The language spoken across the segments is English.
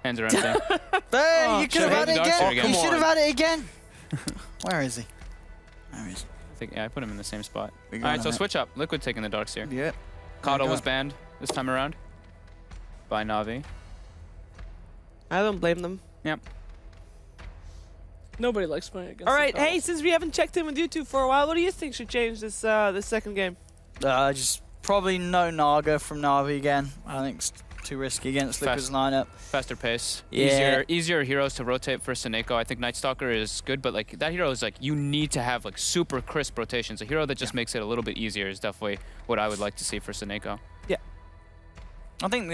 Hands are empty. There, you could have had it again. Oh, You should have had it again. Where is he? Where is he? I think, yeah, I put him in the same spot. We All got right, so him. switch up. Liquid taking the darks here. Yep. Kato was banned this time around by Navi. I don't blame them. Yep. Nobody likes playing against. All right, the hey, since we haven't checked in with you two for a while, what do you think should change this this second game? Just probably no Naga from Navi again. I think it's too risky against Liquid's lineup. Faster pace. Yeah. Easier heroes to rotate for Seneko. I think Night Stalker is good, but like that hero is like you need to have like super crisp rotations. A hero that just makes it a little bit easier is definitely what I would like to see for Seneko. Yeah. I think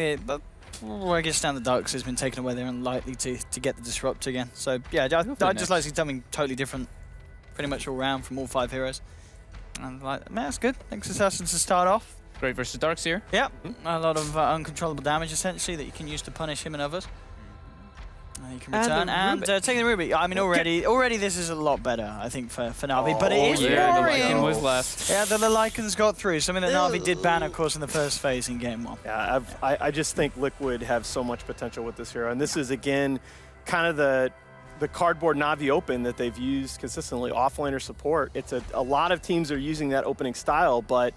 where it gets down the darks has been taken away. They're unlikely to get the disrupt again. So yeah, I'd just like to see something totally different, pretty much all round from all 5 heroes. And like, man, that's good. Thanks Assassins to start off. Great versus Darkseer. Yeah, a lot of uncontrollable damage essentially that you can use to punish him and others. You can return and taking the Ruby. I mean, already this is a lot better, I think, for Navi. But it is the Lycan was left. Yeah, the Lycans got through. Something that Navi did ban, of course, in the first phase in Game 1. Yeah, I just think Liquid have so much potential with this hero. And this is, again, kind of the cardboard Navi open that they've used consistently, offlaner support. It's a lot of teams are using that opening style, but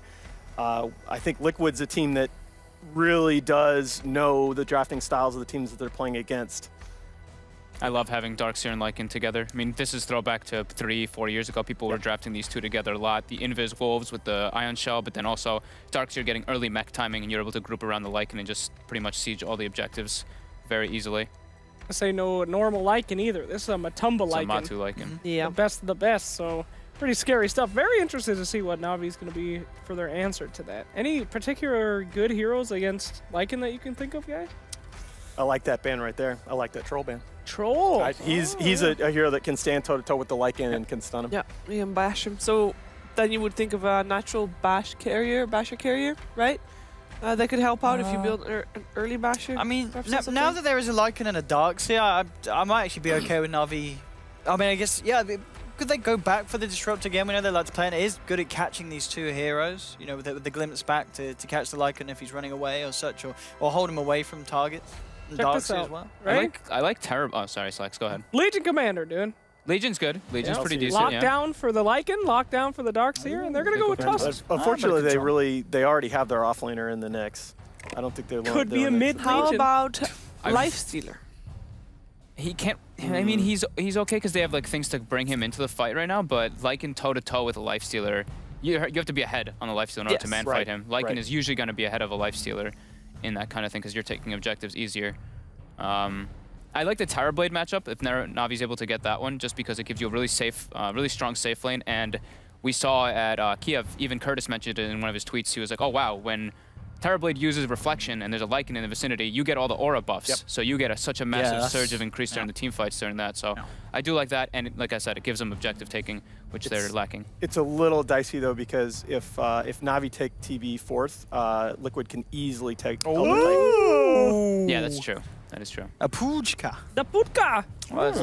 I think Liquid's a team that really does know the drafting styles of the teams that they're playing against. I love having Darkseer and Lycan together. I mean, this is throwback to 3-4 years ago. People were drafting these two together a lot. The Invis Wolves with the Ion Shell, but then also Darkseer getting early mech timing, and you're able to group around the Lycan and just pretty much siege all the objectives very easily. I say no normal Lycan either. This is a Matumba It's a Lycan. Matu Lycan. Yeah. The best of the best, so pretty scary stuff. Very interested to see what Navi's going to be for their answer to that. Any particular good heroes against Lycan that you can think of, guys? I like that ban right there. I like that troll ban. Troll. He's a hero that can stand toe-to-toe with the Lycan and can stun him. Yeah, we can bash him. So then you would think of a natural basher carrier, right? That could help out if you build an early basher. I mean, now that there is a Lycan and a Darkseer, I might actually be okay with Navi. I mean, I guess, yeah, could they go back for the Disrupt again? We know they like to play, and it is good at catching these 2 heroes, you know, with the glimpse back to catch the Lycan if he's running away or such, or hold him away from targets. And Check this Darkseer out, as well. right? I like Terror. Oh, sorry, Slex, go ahead. Legion Commander, dude. Legion's good. Legion's pretty decent, Lockdown for the Lycan, lockdown for the Darkseer, and they're going to go with Tusk. Unfortunately, they already have their offlaner in the Nyx. I don't think they're Could be a mid How Legion. about Lifestealer? He can't. I mean, he's okay because they have like things to bring him into the fight right now. But Lycan toe-to-toe with a Lifestealer, you have to be ahead on the Lifestealer in order to man fight him. Lycan is usually going to be ahead of a Lifestealer in that kind of thing because you're taking objectives easier. I like the Tower Blade matchup if Navi's able to get that one, just because it gives you a really safe, really strong safe lane. And we saw at Kiev, even Curtis mentioned it in one of his tweets. He was like, "Oh wow, when Terrorblade uses Reflection and there's a Lycan in the vicinity, you get all the aura buffs. So you get such a massive surge of increase during the team fights during that. So I do like that, and like I said, it gives them objective taking, which they're lacking. It's a little dicey though, because if Navi take TB 4th, Liquid can easily take Elder Titan. Yeah, that's true. That is true. A Pujka. The Putka. Where's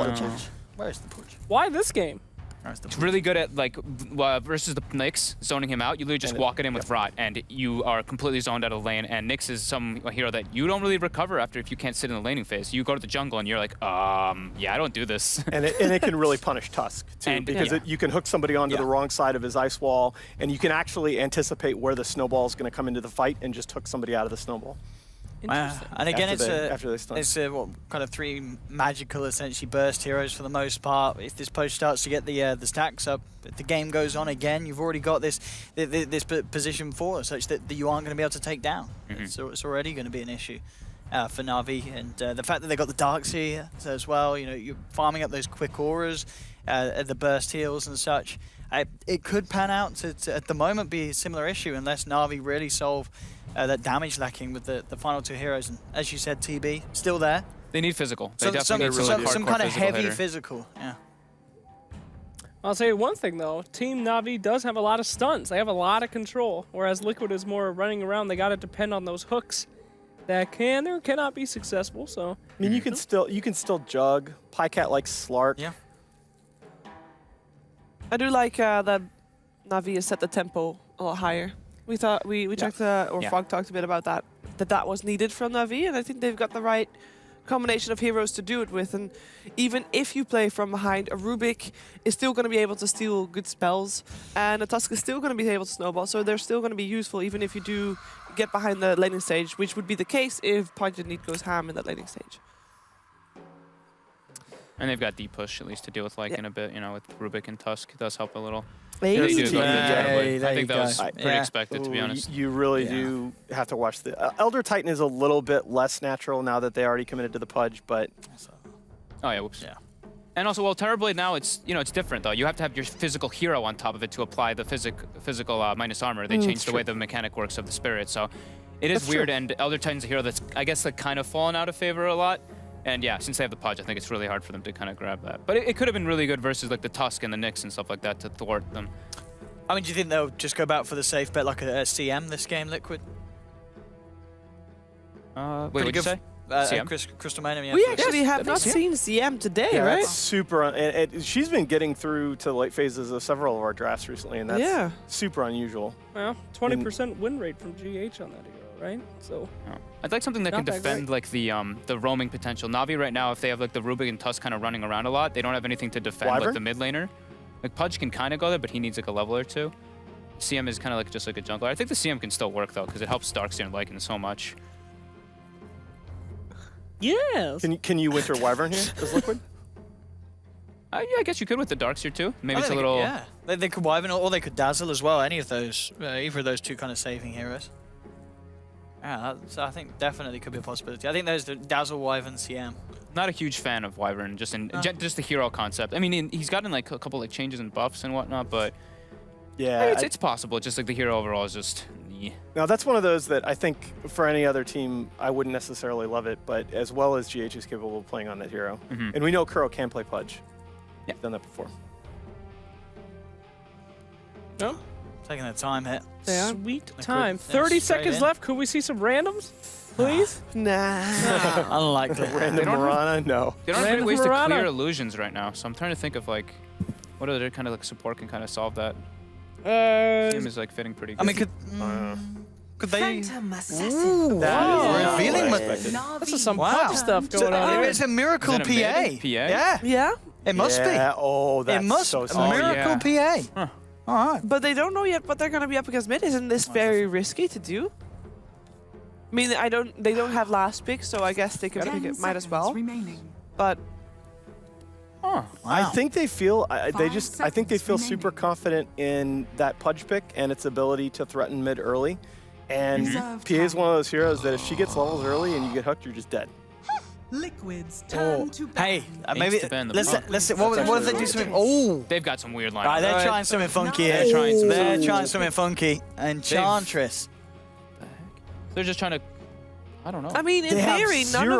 the Puj? Why this game? It's really good at, like, versus the Nyx, zoning him out. You literally just walk it in with Rot, and you are completely zoned out of lane. And Nyx is a hero that you don't really recover after if you can't sit in the laning phase. You go to the jungle, and you're like, yeah, I don't do this. And it can really punish Tusk, too, because you can hook somebody onto the wrong side of his ice wall, and you can actually anticipate where the snowball is going to come into the fight and just hook somebody out of the snowball. And again, it's what kind of 3 magical, essentially, burst heroes for the most part. If this post starts to get the stacks up, if the game goes on again, you've already got this position for such that you aren't going to be able to take down. So it's already going to be an issue for Navi, and the fact that they got the Darkseer as well. You know, you're farming up those quick auras, the burst heals and such. It could pan out to at the moment be a similar issue unless Navi really solve that damage lacking with the final 2 heroes. And as you said, TB still there. They need physical. They definitely need some kind of heavy hitter. physical. Yeah. I'll say one thing though, Team Navi does have a lot of stuns. They have a lot of control, whereas Liquid is more running around. They got to depend on those hooks that can or cannot be successful. So I mean, you can still jug. Pycat likes Slark. Yeah. I do like that Navi has set the tempo a lot higher. We thought we checked or Fog talked a bit about that was needed from Navi, and I think they've got the right combination of heroes to do it with, and even if you play from behind, a Rubik is still going to be able to steal good spells, and a Tusk is still going to be able to snowball, so they're still going to be useful even if you do get behind the laning stage, which would be the case if Point and Need goes ham in that laning stage. And they've got deep push at least to deal with Lycan a bit, you know, with Rubik and Tusk. It does help a little. Hey. They do a good job. Hey, I think that was pretty expected, to be Ooh, honest. You really do have to watch the Elder Titan is a little bit less natural now that they already committed to the Pudge, but Oh yeah, whoops. Yeah. And also, well, Terrorblade now it's it's different though. You have to have your physical hero on top of it to apply the physical minus armor. They changed the way the mechanic works of the spirit, so it is weird. And Elder Titan's a hero that's I guess like kind of fallen out of favor a lot. And yeah, since they have the Pudge, I think it's really hard for them to kind of grab that. But it could have been really good versus like the Tusk and the Nyx and stuff like that to thwart them. I mean, do you think they'll just go back for the safe bet like a CM this game, Liquid? Wait, what'd you say? CM? Crystal Manium, yeah. We actually have not seen CM today, yeah, right? that's super. And she's been getting through to late phases of several of our drafts recently, and that's super unusual. Well, 20% win rate from GH on that hero, right? So I'd like something that can defend like the roaming potential. Navi right now, if they have like the Rubik and Tusk kind of running around a lot, they don't have anything to defend like the mid laner. Like Pudge can kind of go there, but he needs like a level or two. CM is kind of like just like a jungler. I think the CM can still work though, because it helps Darkseer and Lycan so much. Yes. Can you Winter Wyvern here as Liquid? Yeah, I guess you could with the Darkseer too. Maybe it's a little. Yeah, they could Wyvern or they could Dazzle as well. Any of those, either of those two kind of saving heroes. Yeah, so I think definitely could be a possibility. I think there's the Dazzle, Wyvern, CM. Not a huge fan of Wyvern, just the hero concept. I mean, he's gotten like a couple like changes and buffs and whatnot, but yeah, it's possible. Just like the hero overall is just. Now that's one of those that I think for any other team I wouldn't necessarily love it, but as well as GH is capable of playing on that hero, and we know Kuro can play Pudge. Yeah, done that before. No. Taking their time here. Sweet time. 30 seconds left. Could we see some randoms, please? Nah. Unlikely. Random Mirana? No. They don't have great ways to clear illusions right now, so I'm trying to think of like what other kind of like support can kind of solve that. Team is like fitting pretty good. I mean, could they? Ooh, wow. Revealing this is some Pudge stuff going on here. It's a miracle PA. Yeah. Yeah. It must be. Oh, that's so a miracle PA. Huh. All right. But they don't know yet what they're going to be up against mid. Isn't this very risky to do? I mean, they don't have last pick, so I guess they can pick it. Might as well. But wow. I think they feel I think they feel super confident in that Pudge pick and its ability to threaten mid early. And PA is one of those heroes that if she gets levels early and you get hooked, you're just dead. Liquid's turn to hey, maybe let's see. What if they do something? Oh, they've got some weird lines. They're trying something funky here. They're trying something funky. Enchantress. They're just trying to. I don't know. I mean, in theory, none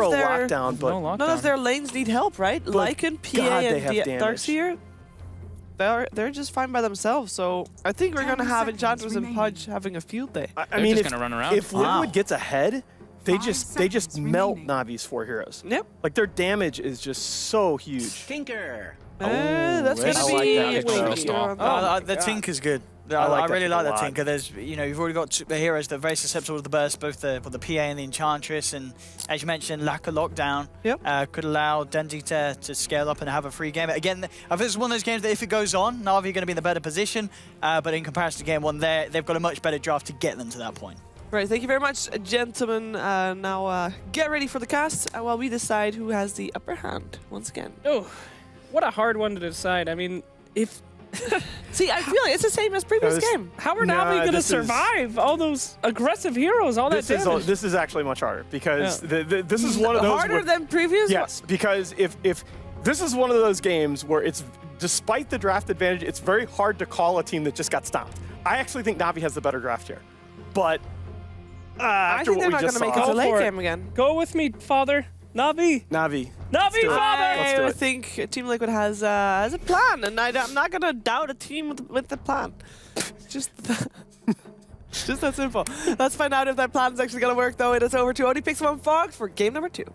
of their lanes need help, right? Lycan, PA, and Darkseer, they're just fine by themselves. So I think we're gonna have Enchantress and Pudge having a field day. I mean, just gonna run around. If Liquid gets ahead, they just melt Navi's 4 heroes. Yep. Like their damage is just so huge. Tinker. That's gonna be the Tinker's good. I really like the Tinker. There's, you've already got the heroes that are very susceptible to the burst, both the PA and the Enchantress, and as you mentioned, lack of lockdown could allow Denji to scale up and have a free game. Again, I think it's one of those games that if it goes on, Na'Vi are going to be in a better position, but in comparison to game one, they've got a much better draft to get them to that point. Right, thank you very much, gentlemen. Now get ready for the cast while we decide who has the upper hand once again. Oh, what a hard one to decide. I mean, if... See, I feel like it's the same as previous game. How are Navi going to survive all those aggressive heroes, all that damage? This is actually much harder because this is one of those... Harder than previous? Yes, because if this is one of those games where it's, despite the draft advantage, it's very hard to call a team that just got stomped. I actually think Navi has the better draft here, but I think they're not going to make it to late game again. Go with me, father. Navi, father! I think Team Liquid has a plan, and I'm not going to doubt a team with the plan. Just that simple. Let's find out if that plan is actually going to work, though. It is over to Only Pixel Fox for game number 2.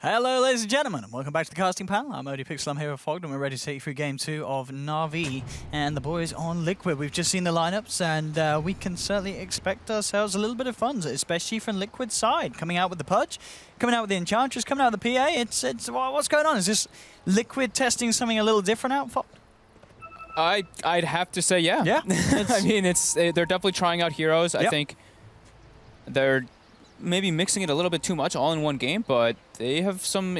Hello, ladies and gentlemen, and welcome back to the casting panel. I'm ODPixel, I'm here with Fogg, and we're ready to take you through Game 2 of Na'Vi and the boys on Liquid. We've just seen the lineups, and we can certainly expect ourselves a little bit of fun, especially from Liquid's side. Coming out with the Pudge, coming out with the Enchantress, coming out with the PA. It's what's going on? Is this Liquid testing something a little different out, Fogg? I'd have to say yeah. Yeah. I mean, they're definitely trying out heroes. Yep. I think they're maybe mixing it a little bit too much all in one game, but they have some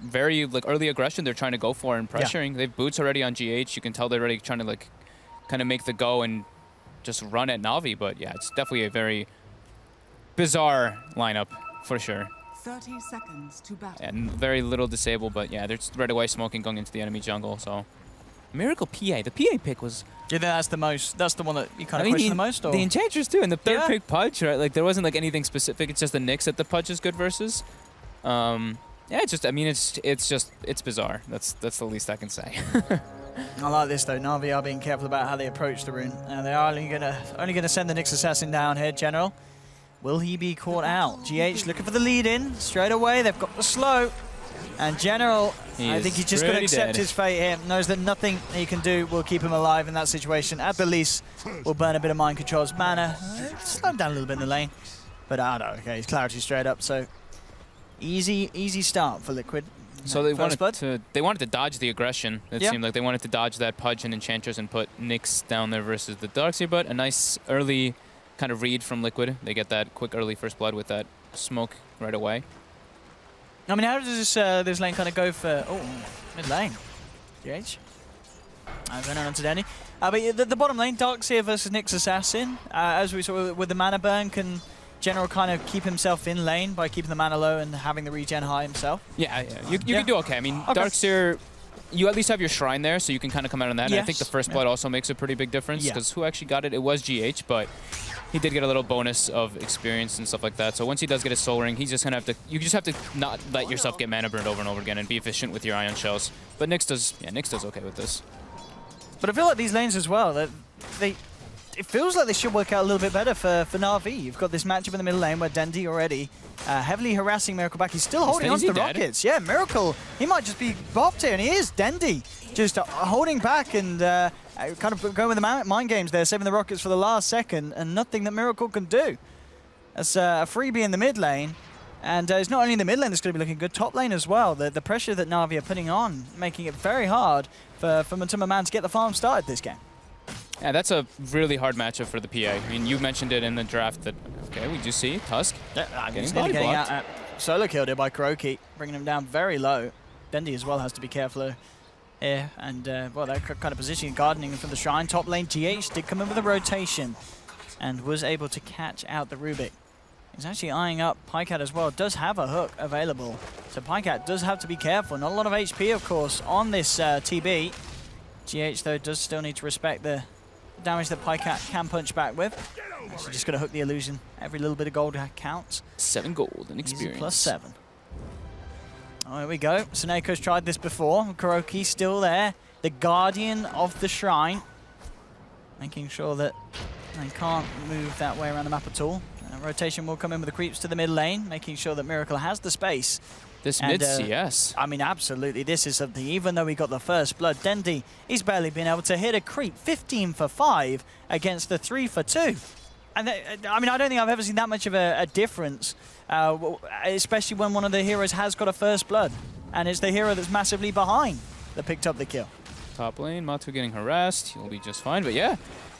very early aggression they're trying to go for and pressuring. They have boots already on GH. You can tell they're already trying to kind of make the go and just run at Na'Vi. But yeah, it's definitely a very bizarre lineup for sure. 30 seconds to battle. And very little disable, but yeah, they're just right away smoking going into the enemy jungle. So Miracle PA, the PA pick was. Do you think that's the most? That's the one that you kind of question the most, or the Enchantress too, and the third pick Pudge, right? Like there wasn't anything specific. It's just the Nyx that the Pudge is good versus. Yeah, it's just. I mean, it's bizarre. That's the least I can say. I like this though. Na'Vi are being careful about how they approach the rune. They are only gonna send the Nyx assassin down here, General. Will he be caught out? GH looking for the lead in straight away. They've got the slow. And General, I think he's just going to accept his fate here. Knows that nothing he can do will keep him alive in that situation. At the least, will burn a bit of mind control's mana. Slow him down a little bit in the lane. But I don't know. Okay, he's clarity straight up. So easy start for Liquid. So they wanted to dodge the aggression. It seemed like they wanted to dodge that Pudge and Enchantress and put Nyx down there versus the Darkseer. But a nice early kind of read from Liquid. They get that quick early first blood with that smoke right away. I mean, how does this lane kind of go for... Oh, mid lane. GH. Going on to Denny. But the bottom lane, Darkseer versus Nyx Assassin. As we saw with the mana burn, can General kind of keep himself in lane by keeping the mana low and having the regen high himself? Yeah. You can do okay. I mean, Darkseer, you at least have your shrine there, so you can kind of come out on that. Yes. And I think the first blood also makes a pretty big difference, because who actually got it? It was GH, but he did get a little bonus of experience and stuff like that. So once he does get his soul ring, he's just gonna have to. You just have to not let yourself get mana burned over and over again and be efficient with your ion shells. But Nyx does okay with this. But I feel like these lanes as well, it feels like they should work out a little bit better for Na'Vi. You've got this matchup in the middle lane where Dendi already heavily harassing Miracle back. He's still holding on to the rockets. Yeah, Miracle, he might just be bopped here, and he is. Dendi just holding back and kind of going with the mind games there, saving the rockets for the last second, and nothing that Miracle can do. That's a freebie in the mid lane, and it's not only in the mid lane that's going to be looking good, top lane as well. The pressure that Na'Vi are putting on, making it very hard for Matuma Man to get the farm started this game. Yeah, that's a really hard matchup for the PA. I mean, you mentioned it in the draft that, okay, we do see Tusk getting body blocked. Solo killed here by Kuroki, bringing him down very low. Dendi as well has to be careful here. And, well, that kind of positioning, gardening from the shrine. Top lane, GH did come in with a rotation and was able to catch out the Rubik. He's actually eyeing up Pycat as well. Does have a hook available. So Pycat does have to be careful. Not a lot of HP, of course, on this TB. GH, though, does still need to respect the damage that Pycat can punch back with. So just got to hook the illusion. Every little bit of gold counts. 7 gold and experience. Easy +7. Oh, here we go. Suneko's tried this before. Kuroki still there. The guardian of the shrine. Making sure that they can't move that way around the map at all. Rotation will come in with the creeps to the mid lane, making sure that Miracle has the space. This mid CS. I mean, absolutely, this is something. Even though we got the first blood, Dendi, he's barely been able to hit a creep. 15 for 5 against the 3 for 2. And I mean, I don't think I've ever seen that much of a difference, especially when one of the heroes has got a first blood. And it's the hero that's massively behind that picked up the kill. Top lane, Matu getting harassed. He'll be just fine, but yeah.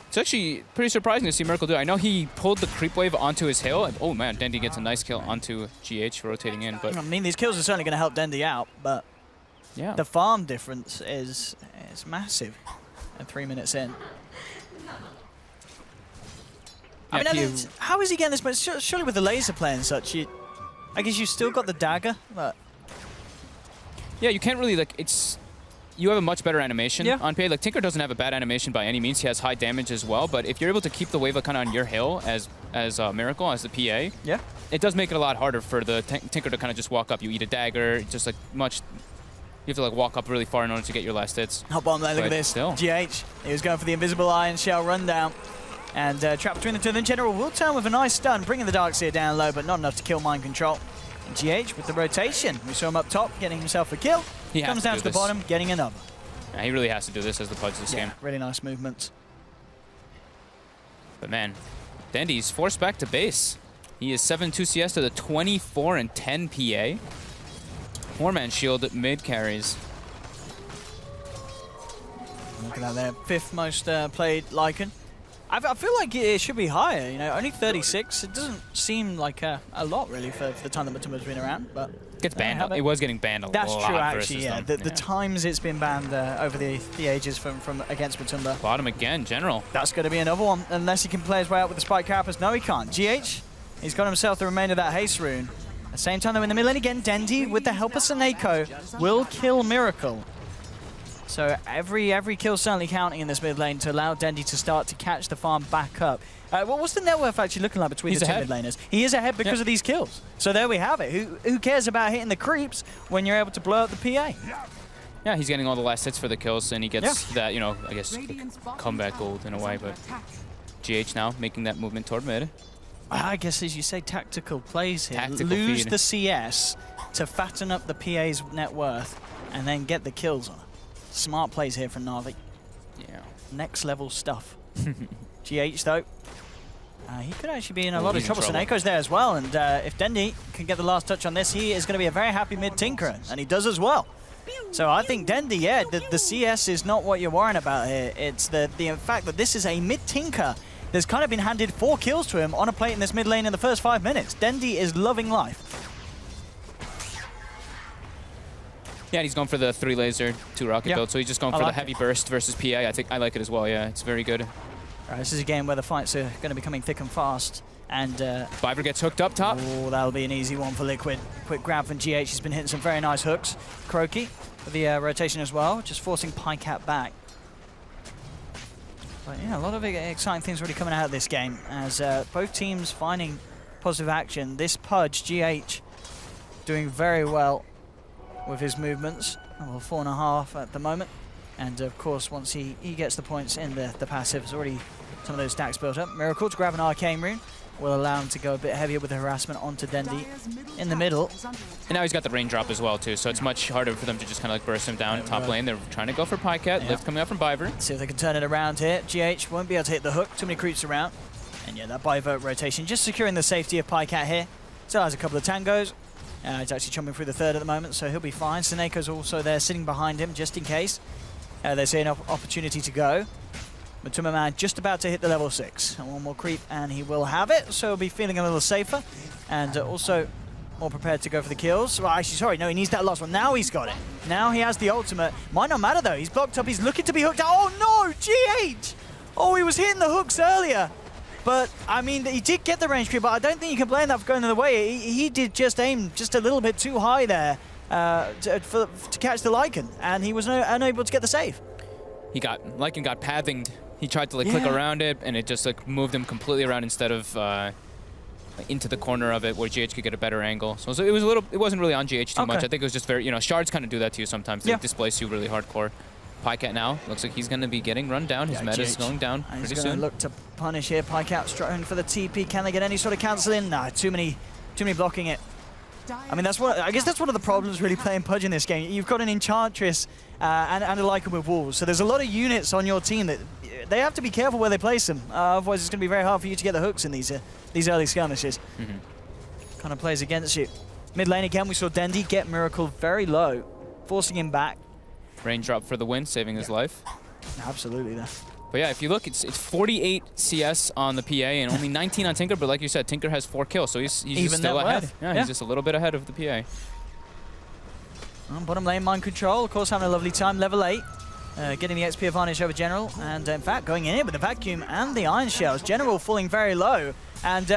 It's actually pretty surprising to see Miracle do it. I know he pulled the creep wave onto his hill. And, oh man, Dendi gets a nice kill onto GH rotating in. But I mean, these kills are certainly going to help Dendi out, but yeah, the farm difference is massive at 3 minutes in. I mean, how is he getting this much? Surely with the laser play and such, I guess you still got the dagger, but yeah, you can't really you have a much better animation on PA. Like, Tinker doesn't have a bad animation by any means. He has high damage as well, but if you're able to keep the wave kind of on your hill as Miracle, as the PA, it does make it a lot harder for the Tinker to kind of just walk up. You eat a dagger, just you have to walk up really far in order to get your last hits. Hop on there, look at this. Still. GH, he was going for the invisible iron shell rundown. And trap between the two. Then General will turn with a nice stun, bringing the Darkseer down low, but not enough to kill mind control. GH with the rotation. We saw him up top getting himself a kill. He comes down to the bottom, getting another. Yeah, he really has to do this as the Pudge this game. Really nice movements. But man, Dendy's forced back to base. He is 7-2 CS to the 24 and 10 PA. 4-man shield mid carries. Look at that there, 5th most played Lycan. I feel like it should be higher, you know, only 36. It doesn't seem like a lot really for the time that Matumba's been around, but... Gets banned. It was getting banned a lot. That's true, actually, yeah. The times it's been banned over the ages from against Matumba. Bottom again, General. That's going to be another one, unless he can play his way out with the Spike Carapace. No, he can't. GH, he's got himself the remainder of that haste rune. At the same time, though, in the middle lane again, Dendy, with the help of Seneko, will kill Miracle. So every kill certainly counting in this mid lane to allow Dendy to start to catch the farm back up. What's the net worth actually looking like between the two mid laners? He is ahead because of these kills. So there we have it. Who cares about hitting the creeps when you're able to blow up the PA? Yeah, he's getting all the last hits for the kills, and he gets that, you know, I guess, comeback gold in a way. But GH now making that movement toward mid. I guess, as you say, tactical plays here. Tactical Lose feed. the CS to fatten up the PA's net worth and then get the kills on. Smart plays here from Na'Vi. Yeah. Next level stuff. GH, though. He could actually be in a lot of trouble. Seneco's there as well, and if Dendy can get the last touch on this, he is going to be a very happy mid-tinkerer, and he does as well. So I think Dendy, yeah, the CS is not what you're worrying about here. It's the fact that this is a mid-tinker that's kind of been handed 4 kills to him on a plate in this mid lane in the first 5 minutes. Dendy is loving life. Yeah, he's going for the 3 laser, 2 rocket build, so he's just going for the heavy burst versus PA. I think I like it as well, yeah, it's very good. This is a game where the fights are going to be coming thick and fast. And Viper gets hooked up top. Oh, that'll be an easy one for Liquid. Quick grab from GH. He's been hitting some very nice hooks. Croaky for the rotation as well, just forcing Pycat back. But yeah, a lot of exciting things really coming out of this game as both teams finding positive action. This Pudge, GH, doing very well with his movements. Well, 4.5 at the moment. And of course, once he gets the points in the passive, has already some of those stacks built up. Miracle to grab an Arcane Rune will allow him to go a bit heavier with the harassment onto Dendy in the middle. And now he's got the raindrop as well, too, so it's much harder for them to just kind of like burst him down top lane. They're trying to go for Pycat, lift coming up from Viper. See if they can turn it around here. GH won't be able to hit the hook, too many creeps around. And yeah, that Bivert rotation, just securing the safety of Pycat here. Still has a couple of tangos. He's actually chomping through the 3rd at the moment, so he'll be fine. Seneco's also there sitting behind him, just in case. They see an opportunity to go. Matumba Man just about to hit the level 6. And one more creep and he will have it, so he'll be feeling a little safer. And also more prepared to go for the kills. Well, actually, sorry, no, he needs that last one. Now he's got it. Now he has the ultimate. Might not matter though, he's blocked up, he's looking to be hooked out. Oh no, GH! Oh, he was hitting the hooks earlier. But, I mean, he did get the range creep, but I don't think you can blame that for going the other way. He did just aim just a little bit too high there to catch the Lycan, and he was unable to get the save. Lycan got pathinged. He tried to like click around it, and it just like moved him completely around instead of into the corner of it where GH could get a better angle. So it wasn't really on GH too much. I think it was just very, you know, shards kind of do that to you sometimes. They displace you really hardcore. Pycat now looks like he's going to be getting run down. His meta's going down pretty soon. He's going to look to punish here. Pycat struggling for the TP. Can they get any sort of cancel in? Nah, too many blocking it. I mean, I guess that's one of the problems really playing Pudge in this game. You've got an Enchantress and a Lycan with Wolves, so there's a lot of units on your team that they have to be careful where they place them. Otherwise, it's going to be very hard for you to get the hooks in these early skirmishes. Kind of plays against you. Mid lane again, we saw Dendy get Miracle very low, forcing him back. Raindrop for the win, saving his life. Absolutely, there. But yeah, if you look, it's 48 CS on the PA and only 19 on Tinker. But like you said, Tinker has 4 kills, so he's just still ahead. Yeah, he's just a little bit ahead of the PA. Bottom lane, Mind Control, of course, having a lovely time. Level 8, getting the XP advantage over General, and in fact, going in with the Vacuum and the Iron Shells. General falling very low. And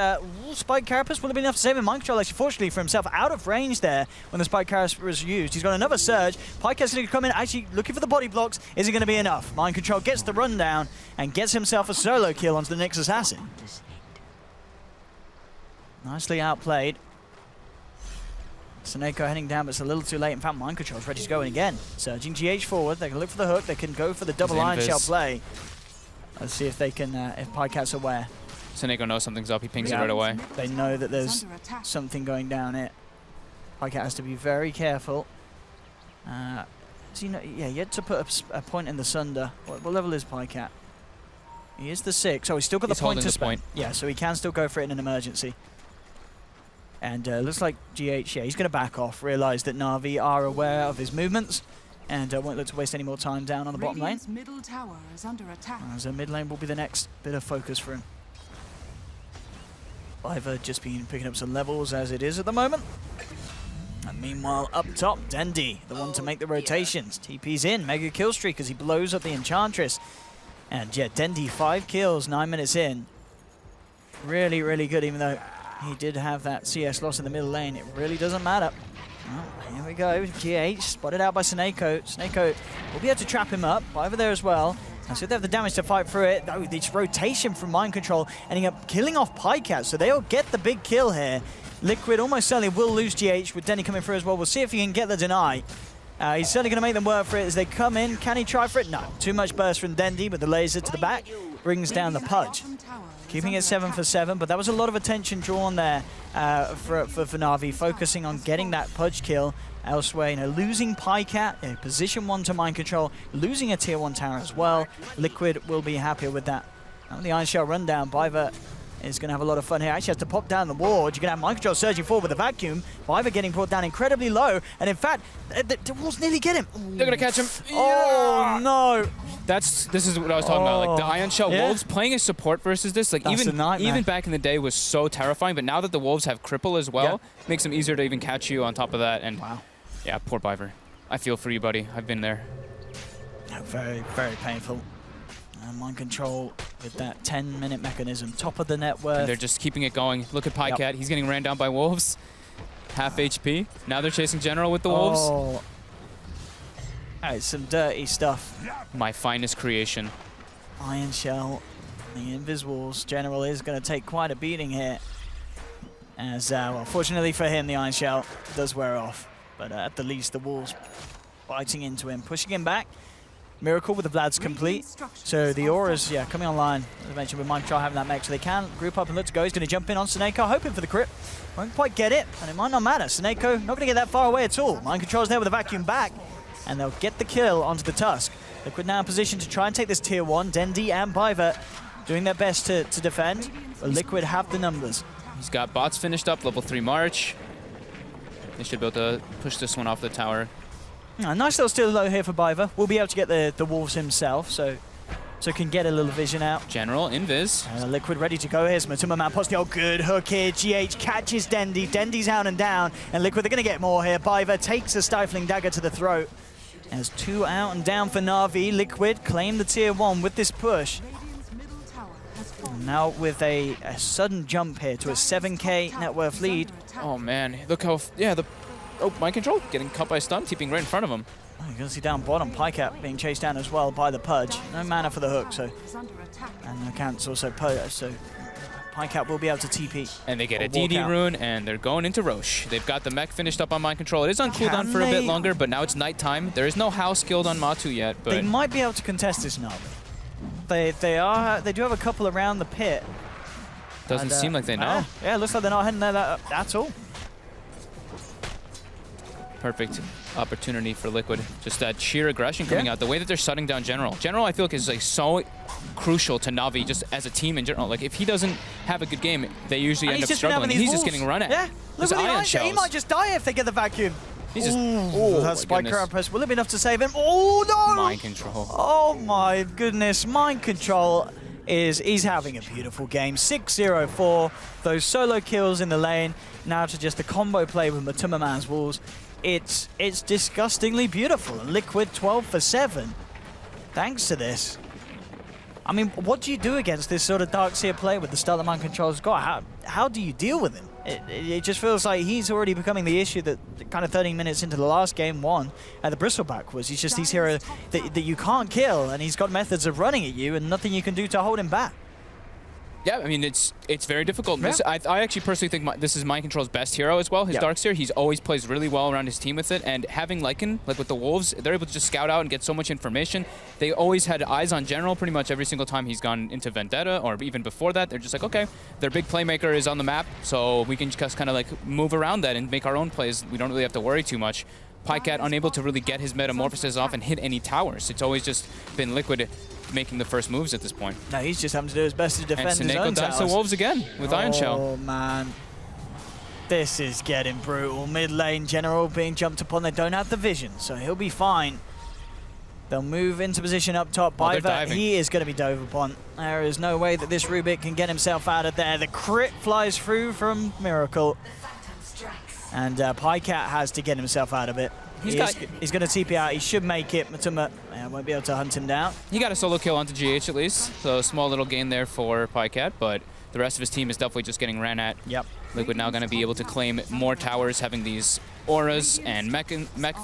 Spike Carapace would have been enough to save him. Mind Control actually fortunately for himself out of range there when the Spike Carapace was used. He's got another surge. Pycat's going to come in actually looking for the body blocks. Is it going to be enough? Mind Control gets the rundown and gets himself a solo kill onto the Nyx Assassin. Nicely outplayed. Seneko heading down, but it's a little too late. In fact, Mind Control's ready to go in again. Surging GH forward. They can look for the hook. They can go for the double Iron Shell play. Let's see if they can, if Pycat's aware. Seneko knows something's up. He pings it right away. They know that there's something going down here. Pikecat has to be very careful. So yet to put a point in the Sunder. What level is Pikecat? He is the 6. Oh, he's still got the point to spend. Yeah, so he can still go for it in an emergency. And looks like GH, yeah, he's going to back off, realise that Na'Vi are aware of his movements, and won't look to waste any more time down on the bottom lane. Middle tower is under attack. As mid lane will be the next bit of focus for him. Viva just been picking up some levels as it is at the moment. And meanwhile, up top, Dendi, the one to make the rotations. TP's in, mega kill streak as he blows up the Enchantress. And yeah, Dendi, 5 kills, 9 minutes in. Really, really good, even though he did have that CS loss in the middle lane. It really doesn't matter. Oh, here we go, GH, spotted out by Sneko. Sneko will be able to trap him up, over there as well. And so they have the damage to fight through it. Oh, this rotation from Mind Control, ending up killing off Pikecat, so they'll get the big kill here. Liquid almost certainly will lose GH with Denny coming through as well. We'll see if he can get the deny. He's certainly going to make them work for it as they come in. Can he try for it? No. Too much burst from Dendi, but the laser to the back brings down the Pudge. Keeping it 7 for 7, but that was a lot of attention drawn there for Na'Vi, focusing on getting that Pudge kill. Elsewhere, losing Pikecat, position 1 to Mind Control, losing a tier 1 tower as well. Liquid will be happier with that. And the Iron Shell rundown, Viva is going to have a lot of fun here. Actually has to pop down the ward. You're going to have Mind Control surging forward with a vacuum. Viva getting brought down incredibly low, and in fact, the walls nearly get him. They're going to catch him. Oh, no. This is what I was talking about. Like the Iron Shell Wolves playing as support versus this, like even back in the day was so terrifying. But now that the Wolves have cripple as well, makes them easier to even catch you on top of that. And yeah, poor Biver. I feel for you, buddy. I've been there. Very, very painful. Mind Control with that 10-minute mechanism, top of the net worth. And they're just keeping it going. Look at Pikecat. He's getting ran down by Wolves. Half HP. Now they're chasing General with the Wolves. That is some dirty stuff. My finest creation. Iron Shell, the Invis Walls. General is going to take quite a beating here. As, well, fortunately for him, the Iron Shell does wear off. But at the least, the Wolves biting into him, pushing him back. Miracle with the Vlad's complete. So the Auras, coming online. As I mentioned, with Mind Control having that mech, so they can group up and look to go. He's going to jump in on Sneko, hoping for the crit. Won't quite get it, and it might not matter. Sneko not going to get that far away at all. Mind Control's there with a vacuum back, and they'll get the kill onto the Tusk. Liquid now in position to try and take this tier 1. Dendi and Biver doing their best to defend, but Liquid have the numbers. He's got bots finished up, level 3 March. They should be able to push this one off the tower. Nice little steal low here for Biver. We'll be able to get the Wolves himself, so can get a little vision out. General, Invis. Liquid ready to go. Here's Matuma Man. Postio, good hook here. GH catches Dendi. Dendi's out and down. And Liquid, they're going to get more here. Biver takes a stifling dagger to the throat. There's 2 out and down for Na'Vi. Liquid claim the tier 1 with this push. Now with a sudden jump here to a 7k net worth lead. Oh man, look how, Mind Control getting cut by stun, keeping right in front of him. Oh, you're going to see down bottom, Pikecat being chased down as well by the Pudge. No mana for the hook, so. And the Cant's also Pudge, so Pikecat will be able to TP. And they get a DD rune, and they're going into Roche. They've got the mech finished up on Mind Control. It is on cooldown for a bit longer, but now it's nighttime. There is no house guild on Matu yet, but they might be able to contest this now. They do have a couple around the pit. Doesn't seem like they know. Yeah, it looks like they're not heading there at all. Perfect opportunity for Liquid. Just that sheer aggression coming out. The way that they're shutting down General. General, I feel like, is like so crucial to Na'Vi just as a team in general. Like, if he doesn't have a good game, they usually end up struggling. He's just getting run at. Yeah, look at the Iron Shells. He might just die if they get the vacuum. He's just, that spike current press. Will it be enough to save him? Oh, no! Mind Control. Oh, my goodness. Mind Control he's having a beautiful game. 6-0-4. Those solo kills in the lane. Now to just the combo play with Matuma Man's Wolves. It's disgustingly beautiful. And Liquid 12 for 7. Thanks to this. I mean, what do you do against this sort of Darkseer play with the style that Mind Control's got? How do you deal with him? It just feels like he's already becoming the issue that kind of 13 minutes into the last game one at the Bristleback was. He's just these heroes that you can't kill, and he's got methods of running at you and nothing you can do to hold him back. Yeah, I mean, it's very difficult. Yeah. I actually personally think this is Mind Control's best hero as well, his Darkseer. He's always plays really well around his team with it, and having Lycan, like with the Wolves, they're able to just scout out and get so much information. They always had eyes on General pretty much every single time he's gone into Vendetta, or even before that. They're just like, okay, their big playmaker is on the map, so we can just kind of like move around that and make our own plays. We don't really have to worry too much. Pycat unable to really get his metamorphosis off and hit any towers. It's always just been Liquid making the first moves at this point. No, he's just having to do his best to defend his own towers. And Wolves again with Iron Shell. Oh, man. This is getting brutal. Mid lane, General being jumped upon. They don't have the vision, so he'll be fine. They'll move into position up top. Biver, he is going to be dove upon. There is no way that this Rubik can get himself out of there. The crit flies through from Miracle. And Pycat has to get himself out of it. He's going to TP out. He should make it. Matuma won't be able to hunt him down. He got a solo kill onto GH at least, so a small little gain there for Pycat, but the rest of his team is definitely just getting ran at. Yep. Liquid now going to be able to claim more towers, having these auras, and Mech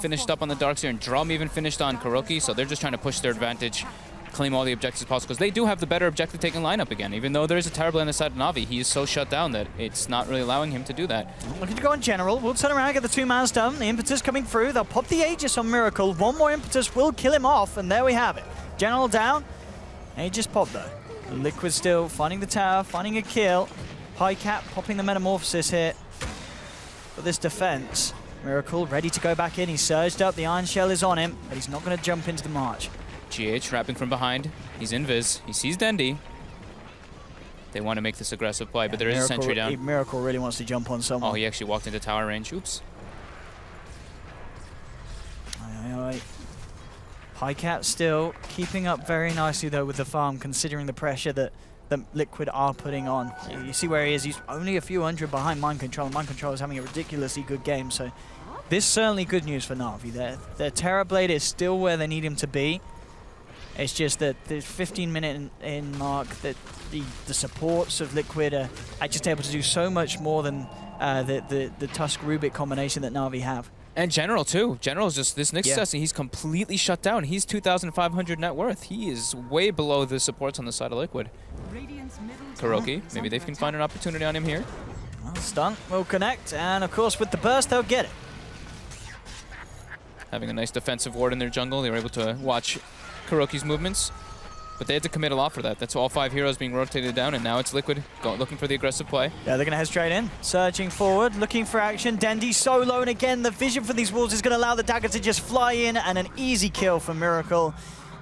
finished up on the Darkseer, and Drum even finished on Kuroki, so they're just trying to push their advantage, claim all the objectives possible, because they do have the better objective-taking lineup again. Even though there's a terrible on the side of Na'Vi, he is so shut down that it's not really allowing him to do that. Looking to go on General. We'll turn around, get the two-man stun. The impetus coming through. They'll pop the Aegis on Miracle. One more impetus will kill him off, and there we have it. General down. Aegis pop, though. Liquid still finding the tower, finding a kill. Pycat popping the metamorphosis here for this defense. Miracle ready to go back in. He's surged up. The Iron Shell is on him, but he's not going to jump into the march. GH wrapping from behind. He's invis. He sees Dendi. They want to make this aggressive play, but there is a sentry down. Miracle really wants to jump on someone. Oh, he actually walked into tower range. Oops. Pycat still keeping up very nicely, though, with the farm, considering the pressure that Liquid are putting on. You see where he is. He's only a few hundred behind Mind Control. Mind Control is having a ridiculously good game, so this is certainly good news for Na'Vi. Their Terrorblade is still where they need him to be. It's just that the 15-minute in mark, that the supports of Liquid are just able to do so much more than the Tusk Rubik combination that Na'Vi have. And General too. General's just this next session, he's completely shut down. He's 2,500 net worth. He is way below the supports on the side of Liquid. Kuroki, maybe they can find an opportunity on him here. Well, stun will connect, and of course with the burst they'll get it. Having a nice defensive ward in their jungle, they were able to watch Kuroki's movements, but they had to commit a lot for that. That's all 5 heroes being rotated down, and now it's Liquid looking for the aggressive play. Yeah, they're going to head straight in. Surging forward, looking for action. Dendi solo, and again, the vision for these wolves is going to allow the dagger to just fly in, and an easy kill for Miracle.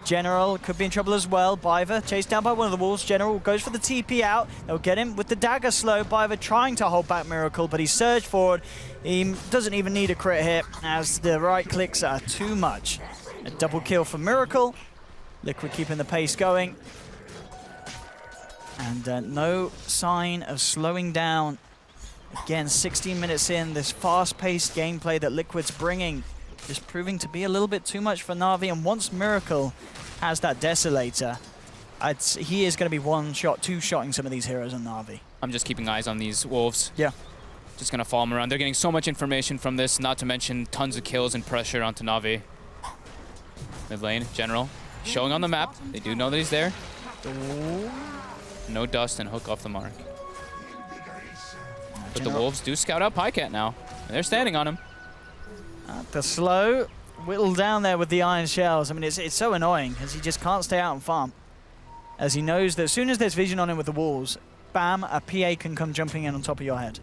General could be in trouble as well. Biver chased down by one of the wolves. General goes for the TP out. They'll get him with the dagger slow. Biver trying to hold back Miracle, but he surged forward. He doesn't even need a crit hit, as the right clicks are too much. A double kill for Miracle. Liquid keeping the pace going. And no sign of slowing down. Again, 16 minutes in, this fast-paced gameplay that Liquid's bringing is proving to be a little bit too much for Na'Vi. And once Miracle has that Desolator, he is going to be one-shot, two-shotting some of these heroes on Na'Vi. I'm just keeping eyes on these wolves. Yeah. Just going to follow them around. They're getting so much information from this, not to mention tons of kills and pressure onto Na'Vi. Mid lane, General. Showing on the map. They do know that he's there. No dust and hook off the mark. But the wolves do scout out Pycat now. And they're standing on him. The slow whittle down there with the Iron Shells. I mean, it's so annoying as he just can't stay out and farm. As he knows that as soon as there's vision on him with the walls, bam, a PA can come jumping in on top of your head.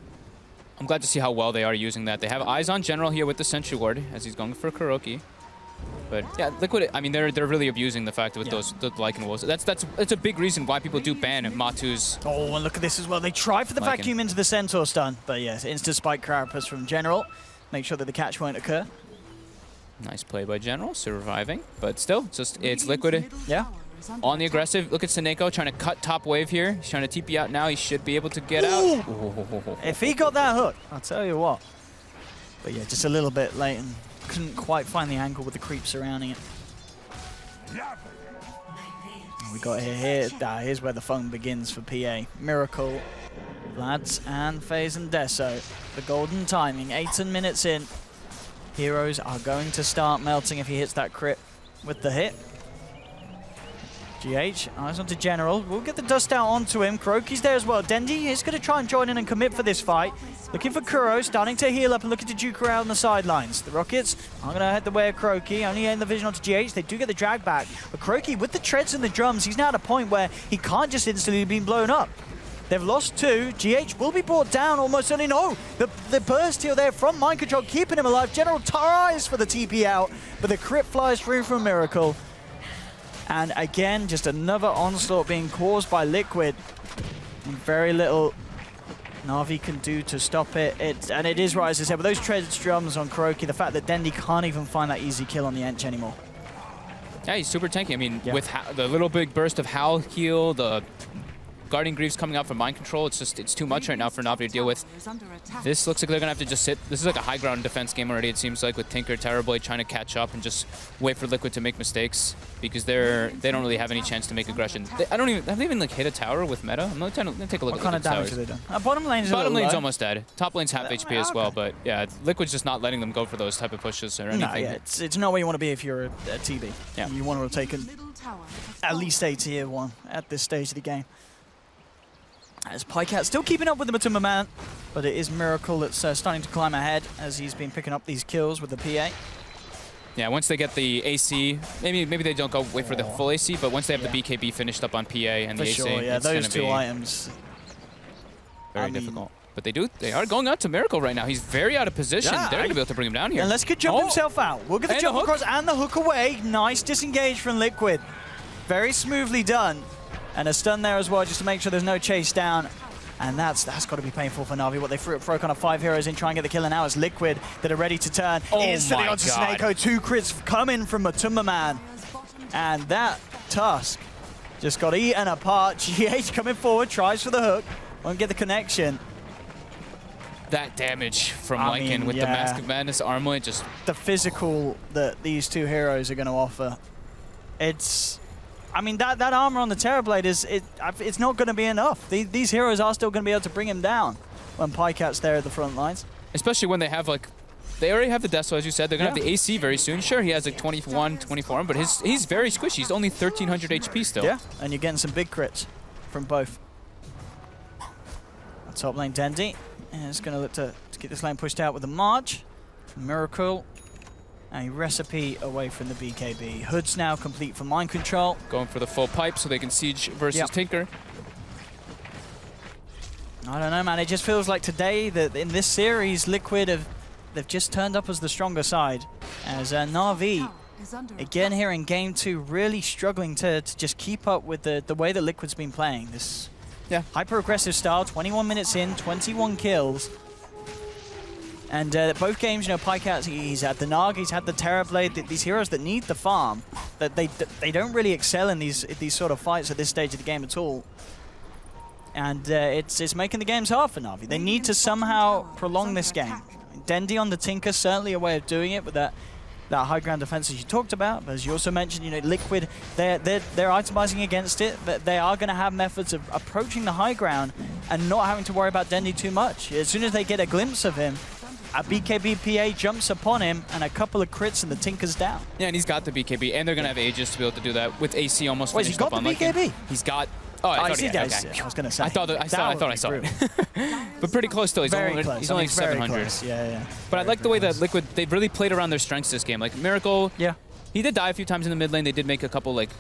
I'm glad to see how well they are using that. They have eyes on General here with the Sentry Ward as he's going for Kuroki. But yeah, Liquid, I mean, they're really abusing the fact with those Lycan wolves. That's a big reason why people do ban Matu's. Oh, and look at this as well. They try for the vacuum into the Centaur stun, but yes, insta spike carapace from General. Make sure that the catch won't occur. Nice play by General, surviving, but still, it's Liquid. Yeah. On the aggressive. Look at Seneko trying to cut top wave here. He's trying to TP out now. He should be able to get out. If he got that hook, I'll tell you what. But yeah, just a little bit late and couldn't quite find the angle with the creep surrounding it. We got here's where the fun begins for PA. Miracle, Lads, and FaZe and Deso. The golden timing, 18 minutes in. Heroes are going to start melting if he hits that crit with the hit. GH, eyes onto General. We'll get the dust out onto him. Kroki's there as well. Dendi is going to try and join in and commit for this fight. Looking for Kuro, starting to heal up and looking to juke around on the sidelines. The Rockets are going to head the way of Kroki, only in the vision onto GH. They do get the drag back. But Kroki, with the treads and the drums, he's now at a point where he can't just instantly be blown up. They've lost 2. GH will be brought down almost only. No, the burst heal there from Mind Control, keeping him alive. General tries for the TP out, but the crit flies through from Miracle. And again, just another onslaught being caused by Liquid. And very little Na'Vi can do to stop it. And it is right, as I said, with those treads drums on Kroki, the fact that Dendi can't even find that easy kill on the Ench anymore. Yeah, he's super tanky. I mean, with the little big burst of Howl heal, the Guardian Greaves coming out from Mind Control, it's too much right now for Na'Vi to deal with. This looks like they're going to have to just sit. This is like a high ground defense game already, it seems like, with Tinker, Terrorblade trying to catch up and just wait for Liquid to make mistakes, because they don't really have any chance to make aggression. Have they even like hit a tower with meta? I'm going to take a look at what kind of damage have they done? Bottom lane's almost dead. Top lane's half HP as well, but yeah, Liquid's just not letting them go for those type of pushes or anything. No, yeah, it's not where you want to be if you're a TB. Yeah. You want to have taken at least a tier 1 at this stage of the game. As Pycat still keeping up with the Matumba man, but it is Miracle that's starting to climb ahead as he's been picking up these kills with the PA. Yeah, once they get the AC, maybe they don't go wait for the full AC, but once they have the BKB finished up on PA and the AC, yeah, it's those 2 items. Very difficult. But they are going out to Miracle right now. He's very out of position. They're going to be able to bring him down here. Unless he could jump himself out. We'll get the jump across and the hook away. Nice disengage from Liquid. Very smoothly done. And a stun there as well, just to make sure there's no chase down. And that's got to be painful for Na'Vi. What they threw at Frocon of 5 heroes in, try and get the kill, and now it's Liquid that are ready to turn. Instantly onto Snakeo. 2 crits coming from Matumba man. And that Tusk just got eaten apart. GH coming forward, tries for the hook. Won't get the connection. That damage from Lycan with the Mask of Madness armor, just... The physical that these 2 heroes are going to offer. I mean, that armor on the Terrorblade it's not going to be enough. These heroes are still going to be able to bring him down when Pycat's there at the front lines. Especially when they have, like, they already have the Deso, as you said. They're going to have the AC very soon. Sure, he has like 21, 24, but he's very squishy. He's only 1,300 HP still. Yeah, and you're getting some big crits from both. Top lane Dendi is going to look to get this lane pushed out with a March. Miracle. A recipe away from the BKB. Hood's now complete for Mind Control. Going for the full pipe so they can siege versus Tinker. I don't know, man. It just feels like today that in this series, Liquid they've just turned up as the stronger side. As Na'Vi, again here in Game 2, really struggling to just keep up with the way that Liquid's been playing. This hyper-aggressive style, 21 minutes in, 21 kills. And both games, you know, Pycat, he's had the Nag, he's had the Terrorblade, these heroes that need the farm, that they don't really excel in these sort of fights at this stage of the game at all. And it's making the games hard for Na'Vi. They need to somehow prolong this game. Dendi on the Tinker, certainly a way of doing it with that high ground defense as you talked about. But as you also mentioned, you know, Liquid, they're itemizing against it, but they are going to have methods of approaching the high ground and not having to worry about Dendi too much. As soon as they get a glimpse of him, a BKB PA jumps upon him, and a couple of crits, and the Tinker's down. Yeah, and he's got the BKB, and they're going to have Aegis to be able to do that with AC almost finished up on. Wait, he's got the BKB? He's got... Oh, I thought he had. Okay. I was going to say. I thought I saw it. But pretty close still. He's only like 700. Yeah. But I like the way that Liquid, they've really played around their strengths this game. Like Miracle, he did die a few times in the mid lane. They did make a couple like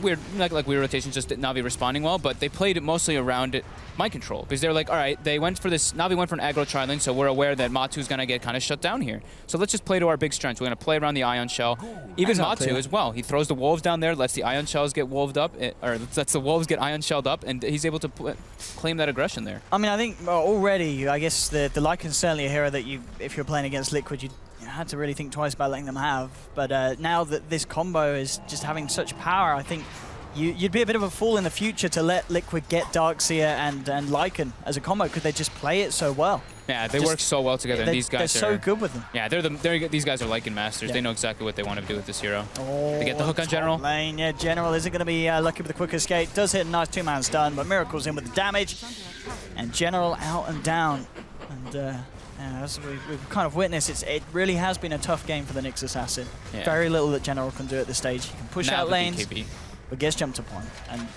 weird rotations, just Na'Vi responding well, but they played it mostly around it, Mind Control, because they're like, all right, they went for this, Na'Vi went for an aggro tri-lane, so we're aware that Matu's going to get kind of shut down here. So let's just play to our big strengths. We're going to play around the Ion Shell. Even Matu as well. He throws the wolves down there, lets the Ion Shells get wolved up, or lets the wolves get Ion Shelled up, and he's able to claim that aggression there. I mean, I think already, I guess the Lycan's certainly a hero that if you're playing against Liquid, you had to really think twice about letting them have. But now that this combo is just having such power, I think you'd be a bit of a fool in the future to let Liquid get Darkseer and Lycan as a combo, because they just play it so well. Yeah, they work so well together. And these guys they're so good with them. Yeah, these guys are Lycan masters. They know exactly what they want to do with this hero. Oh, they get the hook on General. Lane. Yeah, General isn't going to be lucky with the quick escape. Does hit a nice two-man stun, but Miracle's in with the damage. And General out and down. And as we've kind of witnessed, it really has been a tough game for the Nyx Assassin. Yeah. Very little that General can do at this stage. He can push out lanes. but gets jumped upon. And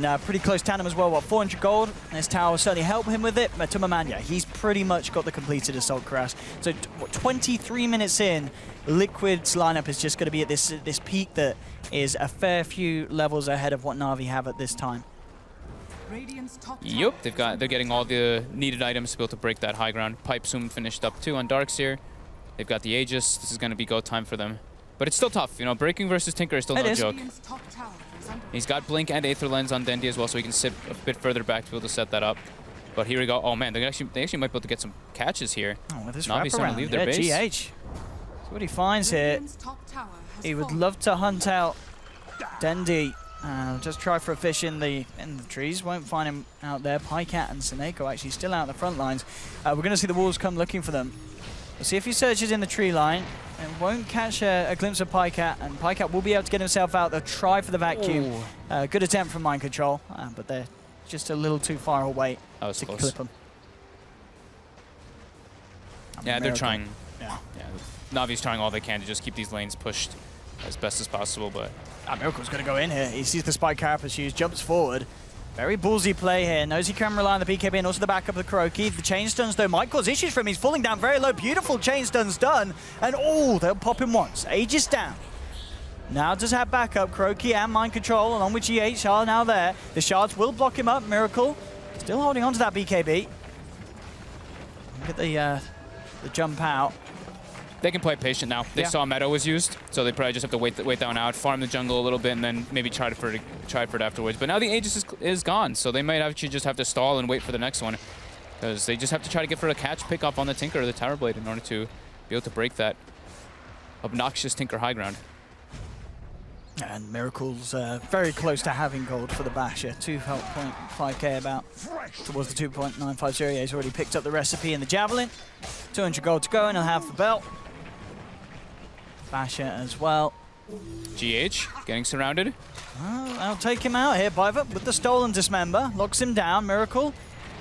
in pretty close tandem as well, what, 400 gold? This tower will certainly help him with it, but Tumamanya, he's pretty much got the completed Assault Cuirass. So 23 minutes in, Liquid's lineup is just going to be at this peak that is a fair few levels ahead of what Na'Vi have at this time. Yup, they're getting all the needed items to be able to break that high ground. Pipe soon finished up too on Darkseer. They've got the Aegis. This is going to be go time for them. But it's still tough, you know, breaking versus Tinker is still no joke. He's got Blink and Aether Lens on Dendi as well, so he can sit a bit further back to be able to set that up. But here we go. Oh man, they actually might be able to get some catches here. Oh, with this Navi's starting to leave their base. GH. See what he finds here. He would love to hunt out Dendi. Just try for a fish in the trees. Won't find him out there. Pycat and Seneko actually still out in the front lines. We're going to see the wolves come looking for them. We'll see if he searches in the tree line and won't catch a glimpse of Pycat, and Pycat will be able to get himself out. They'll try for the vacuum. Good attempt from Mind Control, but they're just a little too far away to clip him. Yeah, they're trying. Yeah, Navi's trying all they can to just keep these lanes pushed as best as possible, but Miracle's going to go in here. He sees the Spike Carapace use, jumps forward. Very ballsy play here. Knows he can rely on the BKB and also the backup of the Kuroki. The chain stuns, though, might cause issues for him. He's falling down very low. Beautiful chain stuns done. And they'll pop him once. Aegis down. Now does have backup. Kuroki and Mind Control, along with GH, are now there. The shards will block him up. Miracle still holding on to that BKB. Get the jump out. They can play patient now. They saw Meadow was used, so they probably just have to wait that one out, farm the jungle a little bit, and then maybe try for it afterwards. But now the Aegis is gone, so they might actually just have to stall and wait for the next one, because they just have to try to get for a catch pick up on the Tinker or the Tower Blade in order to be able to break that obnoxious Tinker high ground. And Miracle's very close to having gold for the Basher. 2.5k about towards the 2.950. He's already picked up the recipe in the Javelin. 200 gold to go, and he'll have the belt. Basher as well. GH getting surrounded. I'll take him out here. Biva with the Stolen Dismember. Locks him down. Miracle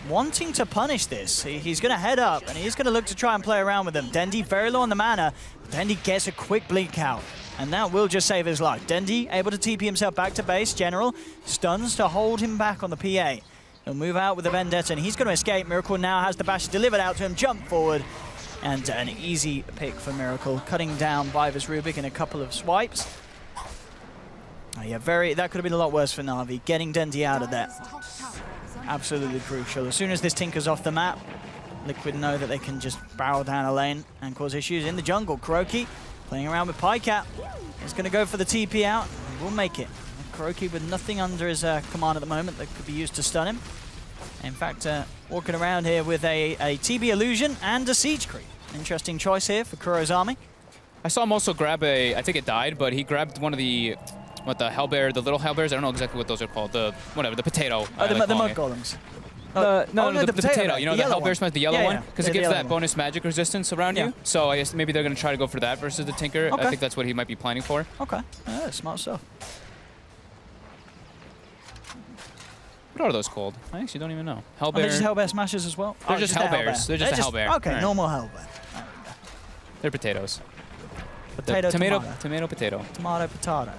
wanting to punish this. He's going to head up, and he's going to look to try and play around with him. Dendi very low on the mana. Dendi gets a quick blink out, and that will just save his life. Dendi able to TP himself back to base. General stuns to hold him back on the PA. He'll move out with the Vendetta, and he's going to escape. Miracle now has the Basher delivered out to him. Jump forward. And an easy pick for Miracle, cutting down Biva's Rubik in a couple of swipes. Yeah, that could have been a lot worse for Na'Vi. Getting Dendi out of there, absolutely crucial. As soon as this Tinker's off the map, Liquid know that they can just barrel down a lane and cause issues in the jungle. Kuroki playing around with Pycat. He's going to go for the TP out. We'll make it. Kuroki with nothing under his command at the moment that could be used to stun him. In fact, walking around here with a TB Illusion and a Siege Creep. Interesting choice here for Kuro's army. I saw him also grab I think it died, but he grabbed one of the, the Hellbear, the little Hellbears? I don't know exactly what those are called. The potato. The mud golems. The potato. You know, the Hellbear smells the yellow one? Because it gives that one. bonus magic resistance around you. So I guess maybe they're going to try to go for that versus the Tinker. Okay. I think that's what he might be planning for. Okay, smart stuff. What are those called? I actually don't even know. Hellbear. They're just Hellbear Smashers as well? They're just Hellbears. They're just a Hellbear. Okay, normal Hellbear. They're potatoes. Potato, tomato, potato. Tomato, potato.